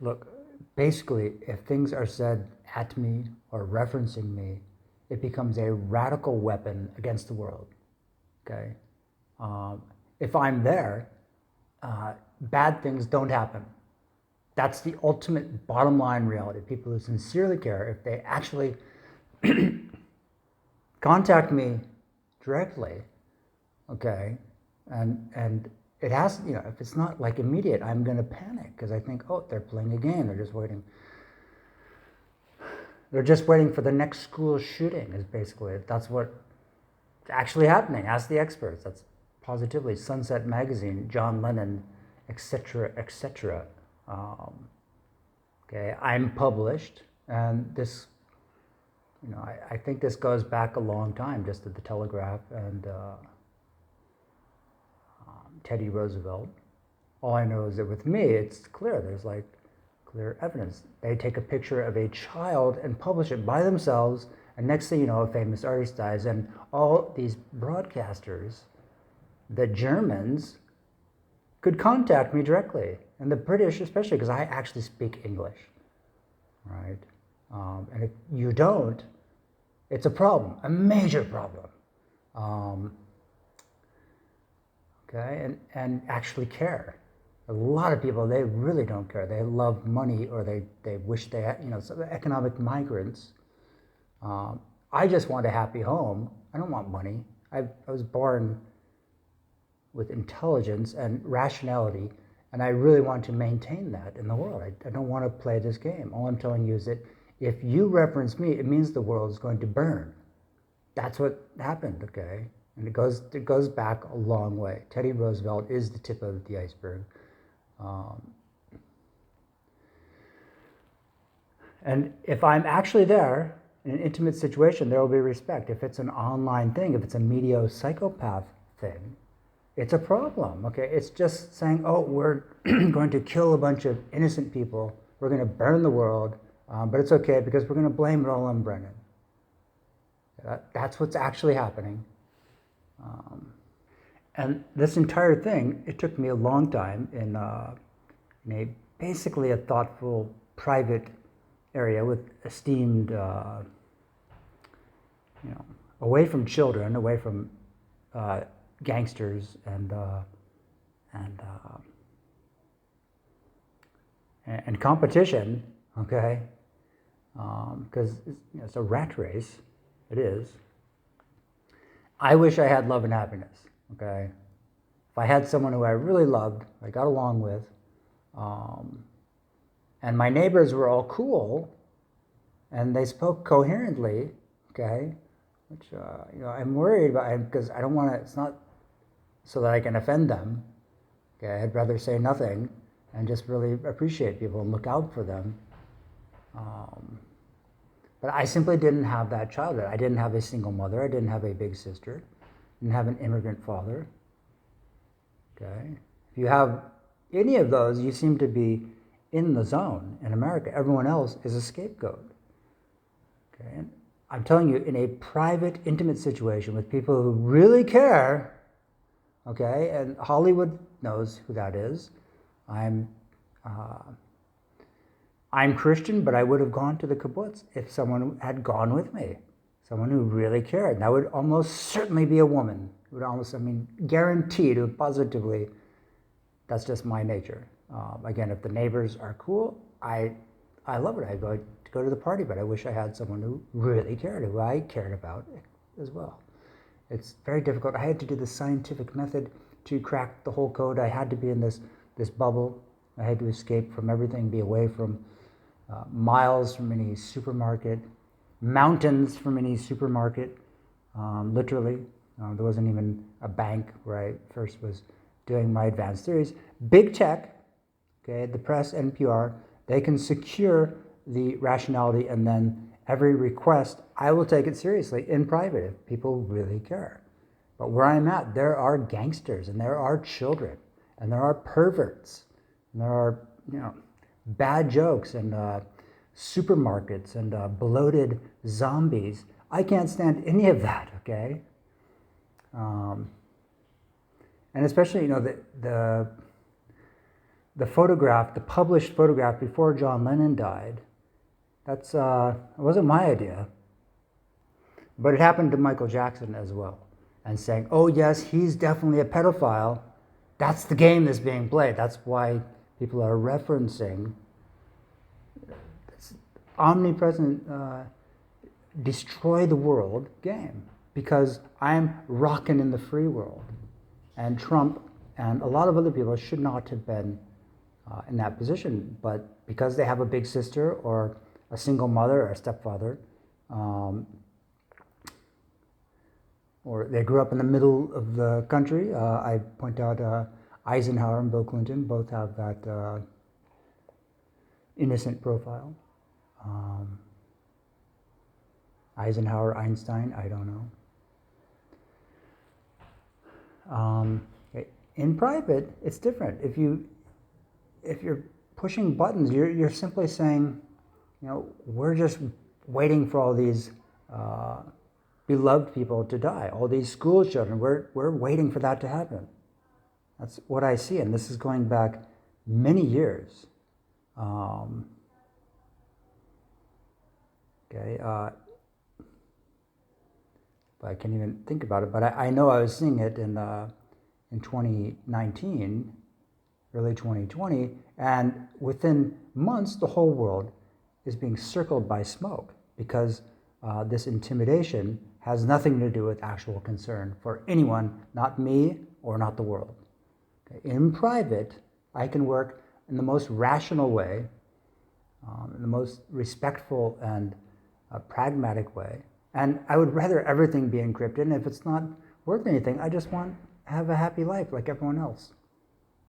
look, basically, if things are said at me or referencing me, it becomes a radical weapon against the world. Okay, if I'm there, bad things don't happen. That's the ultimate bottom line reality. People who sincerely care, if they actually contact me directly, okay, and it has, if it's not like immediate, I'm going to panic because I think, oh, they're playing a game. They're just waiting. They're just waiting for the next school shooting. Is basically that's what's actually happening. Ask the experts. That's positively Sunset Magazine, John Lennon, etc., etc. Okay, I'm published, and this, I think this goes back a long time, just at the Telegraph and Teddy Roosevelt. All I know is that with me, it's clear. There's like clear evidence. They take a picture of a child and publish it by themselves, and next thing you know, a famous artist dies, and all these broadcasters, the Germans, could contact me directly, and the British especially, because I actually speak English, right? And if you don't, it's a problem, a major problem. Okay, and actually care. A lot of people, they really don't care. They love money, or they wish they had, so the economic migrants. I just want a happy home. I don't want money. I was born with intelligence and rationality, and I really want to maintain that in the world. I don't want to play this game. All I'm telling you is that if you reference me, it means the world is going to burn. That's what happened, okay? And it goes back a long way. Teddy Roosevelt is the tip of the iceberg. And if I'm actually there in an intimate situation, there will be respect. If it's an online thing, if it's a media psychopath thing, it's a problem, okay? It's just saying, oh, we're going to kill a bunch of innocent people. We're going to burn the world, but it's okay because we're going to blame it all on Brennan. That's what's actually happening. And this entire thing, it took me a long time in basically a thoughtful, private area with esteemed, away from children, away from gangsters and competition, okay? Because it's a rat race. It is. I wish I had love and happiness, okay? If I had someone who I really loved, I got along with, and my neighbors were all cool, and they spoke coherently, okay? Which, I'm worried about, because I don't want to, it's not so that I can offend them, okay? I'd rather say nothing and just really appreciate people and look out for them. But I simply didn't have that childhood. I didn't have a single mother. I didn't have a big sister. I didn't have an immigrant father. Okay? If you have any of those, you seem to be in the zone in America. Everyone else is a scapegoat. Okay? And I'm telling you, in a private, intimate situation with people who really care, okay, and Hollywood knows who that is. I'm Christian, but I would have gone to the kibbutz if someone had gone with me, someone who really cared. And that would almost certainly be a woman. It would almost, guaranteed, positively, that's just my nature. Again, if the neighbors are cool, I love it. I go to the party, but I wish I had someone who really cared, who I cared about as well. It's very difficult. I had to do the scientific method to crack the whole code. I had to be in this bubble. I had to escape from everything, be away from miles from any supermarket, mountains from any supermarket, literally. There wasn't even a bank where I first was doing my advanced theories. Big tech, okay, the press, NPR, they can secure the rationality, and then every request, I will take it seriously in private if people really care. But where I'm at, there are gangsters, and there are children, and there are perverts, and there are, bad jokes, and supermarkets, and bloated zombies. I can't stand any of that, okay? And especially, the photograph, the published photograph before John Lennon died, it wasn't my idea. But it happened to Michael Jackson as well. And saying, oh yes, he's definitely a pedophile. That's the game that's being played. That's why people are referencing this omnipresent destroy the world game. Because I'm rocking in the free world. And Trump and a lot of other people should not have been in that position. But because they have a big sister or a single mother or a stepfather, or they grew up in the middle of the country. I point out Eisenhower and Bill Clinton both have that innocent profile. Eisenhower, Einstein, I don't know. In private, it's different. If you're pushing buttons, you're simply saying, we're just waiting for all these beloved people to die, all these school children. We're waiting for that to happen. That's what I see, and this is going back many years. But I can't even think about it. But I know I was seeing it in 2019, early 2020, and within months, the whole world is being circled by smoke because this intimidation has nothing to do with actual concern for anyone, not me or not the world. Okay? In private, I can work in the most rational way, in the most respectful and pragmatic way. And I would rather everything be encrypted, and if it's not worth anything, I just want to have a happy life like everyone else.